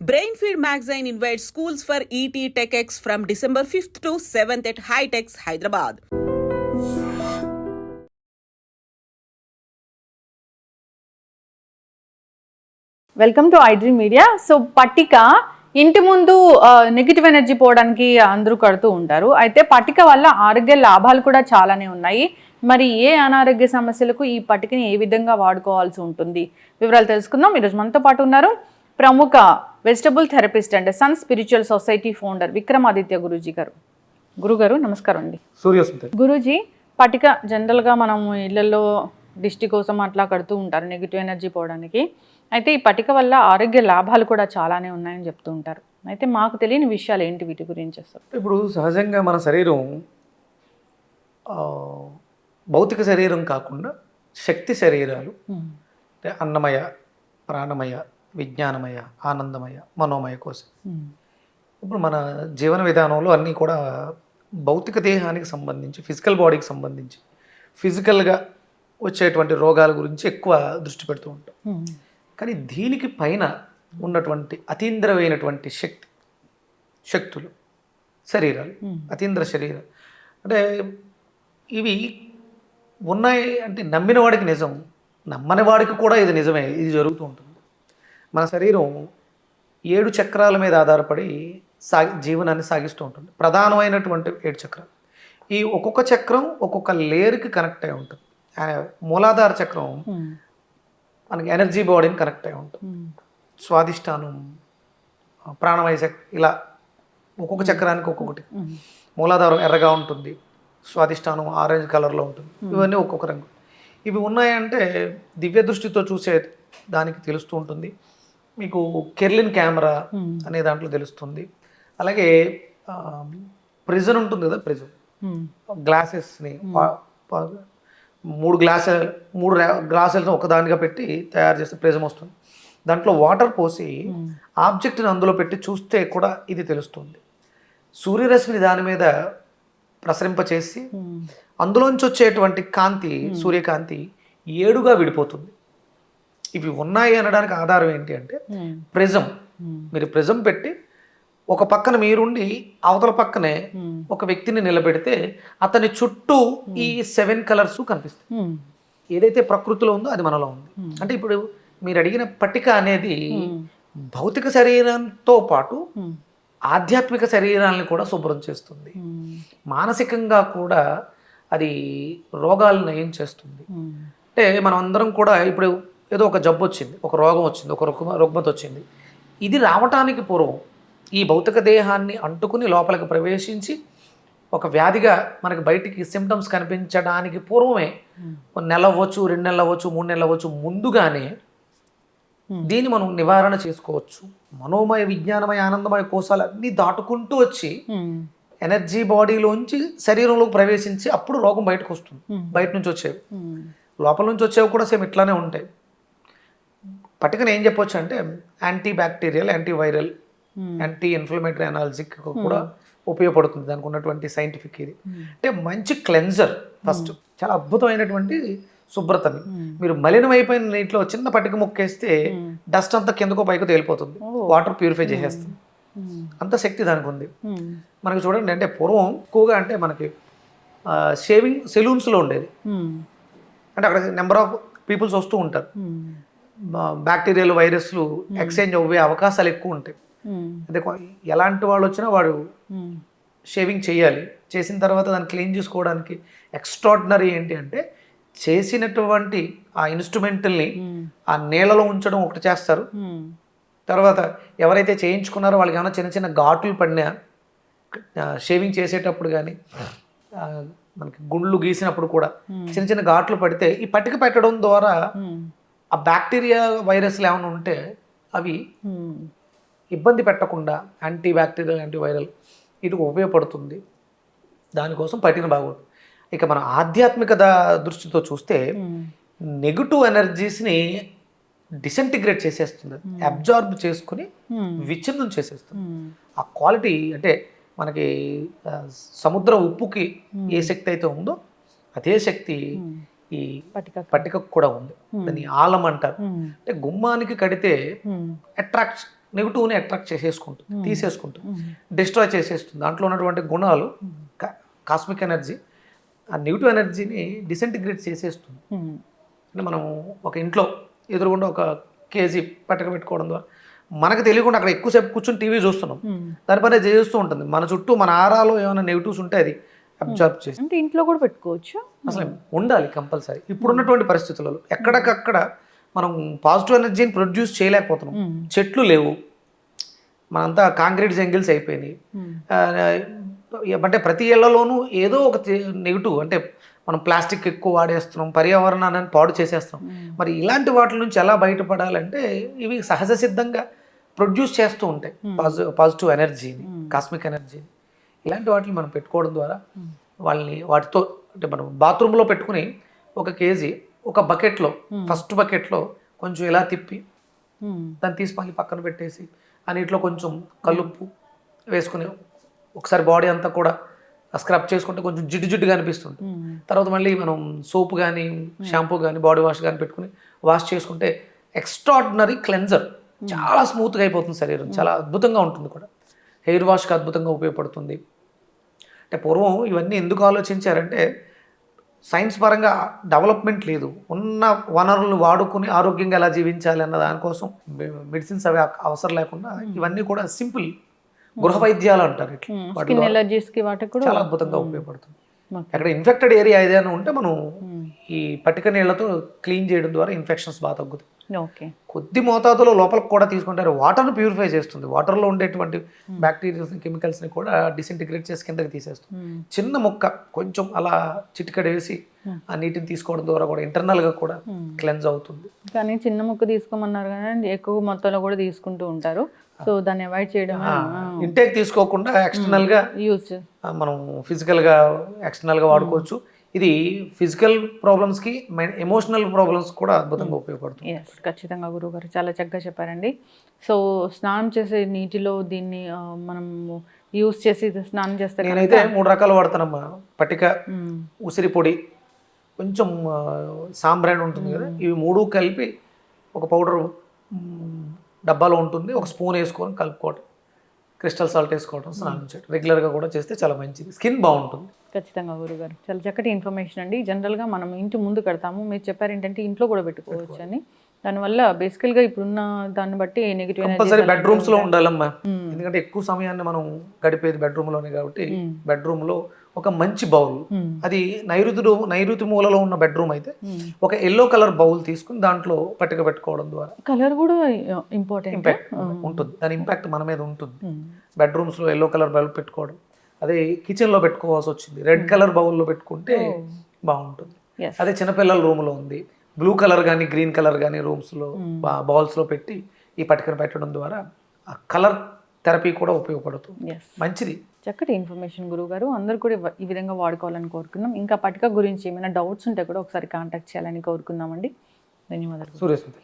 Brainfeed magazine invites schools for ET TechX from December 5th to 7th at High-Techs, Hyderabad. Welcome to iDream media. So పట్టిక ఇంటి ముందు negative energy పోవడానికి అందరూ కడుతూ ఉంటారు. అయితే పట్టిక వల్ల ఆరోగ్య లాభాలు కూడా చాలానే ఉన్నాయి. మరి ఏ అనారోగ్య సమస్యలకు ఈ పట్టికని ఏ విధంగా వాడుకోవాల్సి ఉంటుంది, వివరాలు తెలుసుకుందాం. ఈరోజు మనతో పాటు ఉన్నారు ప్రముఖ vegetable therapist and sun spiritual society founder Vikramaditya Guruji గారు. గురుగారు నమస్కారం అండి. గురూజీ, పట్టిక జనరల్గా మనం ఇళ్లలో దిష్టి కోసం అట్లా కడుతూ ఉంటారు నెగిటివ్ ఎనర్జీ పోవడానికి. అయితే ఈ పట్టిక వల్ల ఆరోగ్య లాభాలు కూడా చాలానే ఉన్నాయని చెప్తూ ఉంటారు. అయితే మాకు తెలియని విషయాలు ఏంటి వీటి గురించి అసలు? ఇప్పుడు సహజంగా మన శరీరం భౌతిక శరీరం కాకుండా శక్తి శరీరాలు, అంటే అన్నమయ, ప్రాణమయ, విజ్ఞానమయ, ఆనందమయ, మనోమయ కోసం. ఇప్పుడు మన జీవన విధానంలో అన్నీ కూడా భౌతిక దేహానికి సంబంధించి, ఫిజికల్ బాడీకి సంబంధించి, ఫిజికల్గా వచ్చేటువంటి రోగాల గురించి ఎక్కువ దృష్టి పెడుతూ ఉంటాం. కానీ దీనికి పైన ఉన్నటువంటి అతీంద్రమైనటువంటి శక్తులు, శరీరాలు, అతీంద్ర శరీరాలు అంటే ఇవి ఉన్నాయి. అంటే నమ్మిన వాడికి నిజం, నమ్మని వాడికి కూడా ఇది నిజమే, ఇది జరుగుతూ ఉంటుంది. మన శరీరం 7 చక్రాల మీద ఆధారపడి జీవనాన్ని సాగిస్తూ ఉంటుంది. ప్రధానమైనటువంటి 7 చక్రాలు. ఈ ఒక్కొక్క చక్రం ఒక్కొక్క లేయర్కి కనెక్ట్ అయి ఉంటుంది. మూలాధార చక్రం మనకి ఎనర్జీ బాడీని కనెక్ట్ అయి ఉంటుంది. స్వాదిష్టానం, ప్రాణమయ శక్తి, ఇలా ఒక్కొక్క చక్రానికి ఒక్కొక్కటి. మూలాధారం ఎర్రగా ఉంటుంది, స్వాదిష్టానం ఆరెంజ్ కలర్లో ఉంటుంది. ఇవన్నీ ఒక్కొక్క రంగు. ఇవి ఉన్నాయంటే దివ్య దృష్టితో చూసే దానికి తెలుస్తూ ఉంటుంది. మీకు కెర్లిన్ కెమెరా అనే దాంట్లో తెలుస్తుంది. అలాగే ప్రిజన్ ఉంటుంది కదా, ప్రిజన్ గ్లాసెస్ని 3 గ్లాసులను ఒకదానిగా పెట్టి తయారు చేస్తే ప్రిజం వస్తుంది. దాంట్లో వాటర్ పోసి ఆబ్జెక్ట్ని అందులో పెట్టి చూస్తే కూడా ఇది తెలుస్తుంది. సూర్యరశ్మిని దాని మీద ప్రసరింపచేసి అందులోంచి వచ్చేటువంటి కాంతి, సూర్యకాంతి 7గా విడిపోతుంది. ఇవి ఉన్నాయి అనడానికి ఆధారం ఏంటి అంటే ప్రిజం. మీరు ప్రిజం పెట్టి ఒక పక్కన మీరుండి అవతల పక్కనే ఒక వ్యక్తిని నిలబెడితే అతని చుట్టూ ఈ 7 కలర్స్ కనిపిస్తాయి. ఏదైతే ప్రకృతిలో ఉందో అది మనలో ఉంది. అంటే ఇప్పుడు మీరు అడిగిన పట్టిక అనేది భౌతిక శరీరంతో పాటు ఆధ్యాత్మిక శరీరాలను కూడా శుభ్రం చేస్తుంది. మానసికంగా కూడా అది రోగాలను నయం చేస్తుంది. అంటే మనం అందరం కూడా ఇప్పుడు ఏదో ఒక జబ్బు వచ్చింది, ఒక రోగం వచ్చింది, ఒక రుగ్మత వచ్చింది. ఇది రావటానికి పూర్వం ఈ భౌతిక దేహాన్ని అంటుకుని లోపలికి ప్రవేశించి ఒక వ్యాధిగా మనకి బయటికి సిమ్టమ్స్ కనిపించడానికి పూర్వమే 1 నెల అవ్వచ్చు, 2 నెలలు అవ్వచ్చు, 3 నెలలు అవ్వచ్చు, ముందుగానే దీన్ని మనం నివారణ చేసుకోవచ్చు. మనోమయ, విజ్ఞానమయ, ఆనందమయ కోశాలు అన్నీ దాటుకుంటూ వచ్చి ఎనర్జీ బాడీలోంచి శరీరంలోకి ప్రవేశించి అప్పుడు రోగం బయటకు వస్తుంది. బయట నుంచి వచ్చేవి, లోపల నుంచి వచ్చేవి కూడా సేమ్ ఇట్లానే ఉంటాయి. పట్టికను ఏం చెప్పొచ్చు అంటే anti bacterial, anti viral, anti inflammatory, analgesic కూడా ఉపయోగపడుతుంది. దానికి ఉన్నటువంటి సైంటిఫిక్ ఇది. అంటే మంచి క్లెన్జర్. ఫస్ట్ చాలా అద్భుతమైనటువంటి శుభ్రతని. మీరు మలినమైపోయిన నీటిలో చిన్న పట్టిక ముక్కేస్తే డస్ట్ అంతా కిందకో పైకి తేలిపోతుంది. వాటర్ ప్యూరిఫై చేసేస్తుంది. అంత శక్తి దానికి ఉంది. మనకి చూడండి, అంటే పూర్వం ఎక్కువగా అంటే మనకి షేవింగ్ సెలూన్స్లో ఉండేది. అంటే అక్కడ నెంబర్ ఆఫ్ పీపుల్స్ వస్తూ ఉంటారు. బ్యాక్టీరియాలు, వైరస్లు ఎక్స్చేంజ్ అవ్వే అవకాశాలు ఎక్కువ ఉంటాయి. అంటే ఎలాంటి వాళ్ళు వచ్చినా వాడు షేవింగ్ చేయాలి. చేసిన తర్వాత దాన్ని క్లీన్ చేసుకోవడానికి ఎక్స్ట్రాడినరీ ఏంటి అంటే చేసినటువంటి ఆ ఇన్స్ట్రుమెంటల్ని ఆ నీళ్ళలో ఉంచడం ఒకటి చేస్తారు. తర్వాత ఎవరైతే చేయించుకున్నారో వాళ్ళకి ఏమైనా చిన్న చిన్న ఘాట్లు పడినా షేవింగ్ చేసేటప్పుడు కానీ మనకి గుండ్లు గీసినప్పుడు కూడా చిన్న చిన్న ఘాట్లు పడితే ఈ పట్టిక పెట్టడం ద్వారా ఆ బ్యాక్టీరియా, వైరస్లు ఏమైనా ఉంటే అవి ఇబ్బంది పెట్టకుండా యాంటీ బ్యాక్టీరియల్, యాంటీ వైరల్ ఇది ఉపయోగపడుతుంది. దానికోసం పట్టిన బాగుంటుంది. ఇక మన ఆధ్యాత్మిక దృష్టితో చూస్తే నెగిటివ్ ఎనర్జీస్ని డిసెంటిగ్రేట్ చేసేస్తుంది, అబ్జార్బ్ చేసుకుని విచ్ఛిన్నం చేసేస్తుంది. ఆ క్వాలిటీ అంటే మనకి సముద్ర ఉప్పుకి ఏ శక్తి అయితే ఉందో అదే శక్తి ఈ పట్టికకు కూడా ఉంది. దాన్ని ఆలం అంటారు. అంటే గుమ్మానికి కడితే అట్రాక్ట్ నెగిటివ్ని అట్రాక్ట్ చేసేసుకుంటుంది, తీసేసుకుంటుంది, డిస్ట్రాయ్ చేసేస్తుంది. దాంట్లో ఉన్నటువంటి గుణాలు కాస్మిక్ ఎనర్జీ ఆ నెగిటివ్ ఎనర్జీని డిసెంటిగ్రేట్ చేసేస్తుంది. అంటే మనం ఒక ఇంట్లో ఎదురుగుండా ఒక కేజీ పట్టక పెట్టుకోవడం ద్వారా మనకు తెలియకుండా అక్కడ ఎక్కువసేపు కూర్చొని టీవీ చూస్తున్నాం, దానిపైన చేస్తూ ఉంటుంది. మన చుట్టూ మన ఆరాలో ఏమైనా నెగిటివ్స్ ఉంటే అది అబ్జర్వ్ చేసి అంటే ఇంట్లో కూడా పెట్టుకోవచ్చు, అసలు ఉండాలి కంపల్సరీ. ఇప్పుడున్నటువంటి పరిస్థితులలో ఎక్కడికక్కడ మనం పాజిటివ్ ఎనర్జీని ప్రొడ్యూస్ చేయలేకపోతున్నాం. చెట్లు లేవు, మనంతా కాంక్రీట్ జంగిల్స్ అయిపోయినాయి. అంటే ప్రతి ఇళ్లలోనూ ఏదో ఒక నెగిటివ్, అంటే మనం ప్లాస్టిక్ ఎక్కువ వాడేస్తున్నాం, పర్యావరణాన్ని పాడు చేసేస్తున్నాం. మరి ఇలాంటి వాటి నుంచి ఎలా బయటపడాలంటే ఇవి సహజ సిద్ధంగా ప్రొడ్యూస్ చేస్తూ ఉంటాయి పాజిటివ్ ఎనర్జీని, కాస్మిక్ ఎనర్జీని. ఇలాంటి వాటిని మనం పెట్టుకోవడం ద్వారా వాళ్ళని వాటితో, అంటే మనం బాత్రూంలో పెట్టుకుని ఒక కేజీ ఒక బకెట్లో, ఫస్ట్ బకెట్లో కొంచెం ఇలా తిప్పి దాన్ని తీసి మళ్ళీ పక్కన పెట్టేసి ఆ నీటిలో కొంచెం కల్లుప్పు వేసుకుని ఒకసారి బాడీ అంతా కూడా స్క్రబ్ చేసుకుంటే కొంచెం జిడ్డు జిడ్డుగా అనిపిస్తుంది. తర్వాత మళ్ళీ మనం సోపు కానీ షాంపూ కానీ బాడీ వాష్ కానీ పెట్టుకుని వాష్ చేసుకుంటే ఎక్స్ట్రాడినరీ క్లెన్జర్, చాలా స్మూత్గా అయిపోతుంది శరీరం, చాలా అద్భుతంగా ఉంటుంది కూడా. హెయిర్ వాష్కి అద్భుతంగా ఉపయోగపడుతుంది. అంటే పూర్వం ఇవన్నీ ఎందుకు ఆలోచించారంటే సైన్స్ పరంగా డెవలప్మెంట్ లేదు, ఉన్న వనరులను వాడుకుని ఆరోగ్యంగా ఎలా జీవించాలి అన్న దానికోసం మెడిసిన్స్ అవి అవసరం లేకుండా ఇవన్నీ కూడా సింపుల్ గృహ వైద్యాలు అంటారు. స్కిన్ ఎలర్జీస్కి వాటికి కూడా చాలా అద్భుతంగా ఉపయోగపడుతుంది. అక్కడ ఇన్ఫెక్టెడ్ ఏరియా ఏదైనా ఉంటే మనం ఈ పట్టిక నీళ్లతో క్లీన్ చేయడం ద్వారా ఇన్ఫెక్షన్స్ బాగా తగ్గుతాయి. కొద్ది మోతాదులో లోపలికి కూడా తీసుకుంటారు. వాటర్ను ప్యూరిఫై చేస్తుంది, వాటర్లో ఉండేటువంటి బ్యాక్టీరియాస్ కెమికల్స్ని కూడా డిసింటిగ్రేట్ చేసి కిందకి తీసేస్తుంది. చిన్న ముక్క కొంచెం అలా చిటికడ వేసి ఆ నీటిని తీసుకోవడం ద్వారా కూడా ఇంటర్నల్గా కూడా క్లెన్స్ అవుతుంది. కానీ చిన్న ముక్క తీసుకోమన్నారు కానీ ఎక్కువ మొత్తంలో కూడా తీసుకుంటూ ఉంటారు. సో దాన్ని అవాయిడ్ చేయడం, ఇంటేక్ తీసుకోకుండా ఎక్స్టర్నల్గా యూజ్ మనం ఫిజికల్గా ఎక్స్టర్నల్గా వాడుకోవచ్చు. ఇది ఫిజికల్ ప్రాబ్లమ్స్కి, ఎమోషనల్ ప్రాబ్లమ్స్ కూడా అద్భుతంగా ఉపయోగపడుతుంది. ఖచ్చితంగా గురువుగారు చాలా చక్కగా చెప్పారండి. సో స్నానం చేసే నీటిలో దీన్ని మనం యూజ్ చేసి స్నానం చేస్తే, నేనైతే 3 రకాలు వాడతానమ్మా. పట్టిక, ఉసిరి పొడి, కొంచెం సాంబ్రాన్ ఉంటుంది కదా, ఇవి 3 కలిపి ఒక పౌడర్ డబ్బాలో ఉంటుంది, ఒక స్పూన్ వేసుకొని కలుపుకోవడం, క్రిస్టల్ సాల్ట్ వేసుకోవడం, స్నానం చేయడం రెగ్యులర్గా కూడా చేస్తే చాలా మంచిది, స్కిన్ బాగుంటుంది. ఖచ్చితంగా గురుగారు చాలా చక్కటి ఇన్ఫర్మేషన్ అండి. జనరల్గా మనం ఇంటి ముందు కడతాము, మీరు చెప్పారు ఏంటంటే ఇంట్లో కూడా పెట్టుకోవచ్చు అని. దానివల్ల బేసికల్గా ఇప్పుడున్న దాన్ని బట్టి నెగిటివ్ కంపల్సరీ బెడ్రూమ్స్లో ఉండాలమ్మా. ఎందుకంటే ఎక్కువ సమయాన్ని మనం గడిపేది బెడ్రూమ్లోనే కాబట్టి బెడ్రూమ్లో ఒక మంచి బౌల్, అది నైరుతి మూలలో ఉన్న బెడ్రూమ్ అయితే ఒక ఎల్లో కలర్ బౌల్ తీసుకుని దాంట్లో పట్టిక పెట్టుకోవడం ద్వారా కలర్ కూడా ఇంపాక్ట్ ఉంటుంది, దాని ఇంపాక్ట్ మన మీద ఉంటుంది. బెడ్రూమ్స్లో ఎల్లో కలర్ బౌల్ పెట్టుకోవడం, అదే కిచెన్లో పెట్టుకోవాల్సి వచ్చింది రెడ్ కలర్ బౌల్లో పెట్టుకుంటే బాగుంటుంది. అదే చిన్నపిల్లల రూమ్లో ఉంది, బ్లూ కలర్ కానీ గ్రీన్ కలర్ కానీ రూమ్స్లో బౌల్స్లో పెట్టి ఈ పట్టికను పెట్టడం ద్వారా ఆ కలర్ థెరపీ కూడా ఉపయోగపడుతుంది, మంచిది. చక్కటి ఇన్ఫర్మేషన్ గురువుగారు, అందరూ కూడా ఈ విధంగా వాడుకోవాలని కోరుకున్నాం. ఇంకా పట్టిక గురించి ఏమైనా డౌట్స్ ఉంటే కూడా ఒకసారి కాంటాక్ట్ చేయాలని కోరుకున్నామండి. ధన్యవాదాలు. సూర్యస్మిత.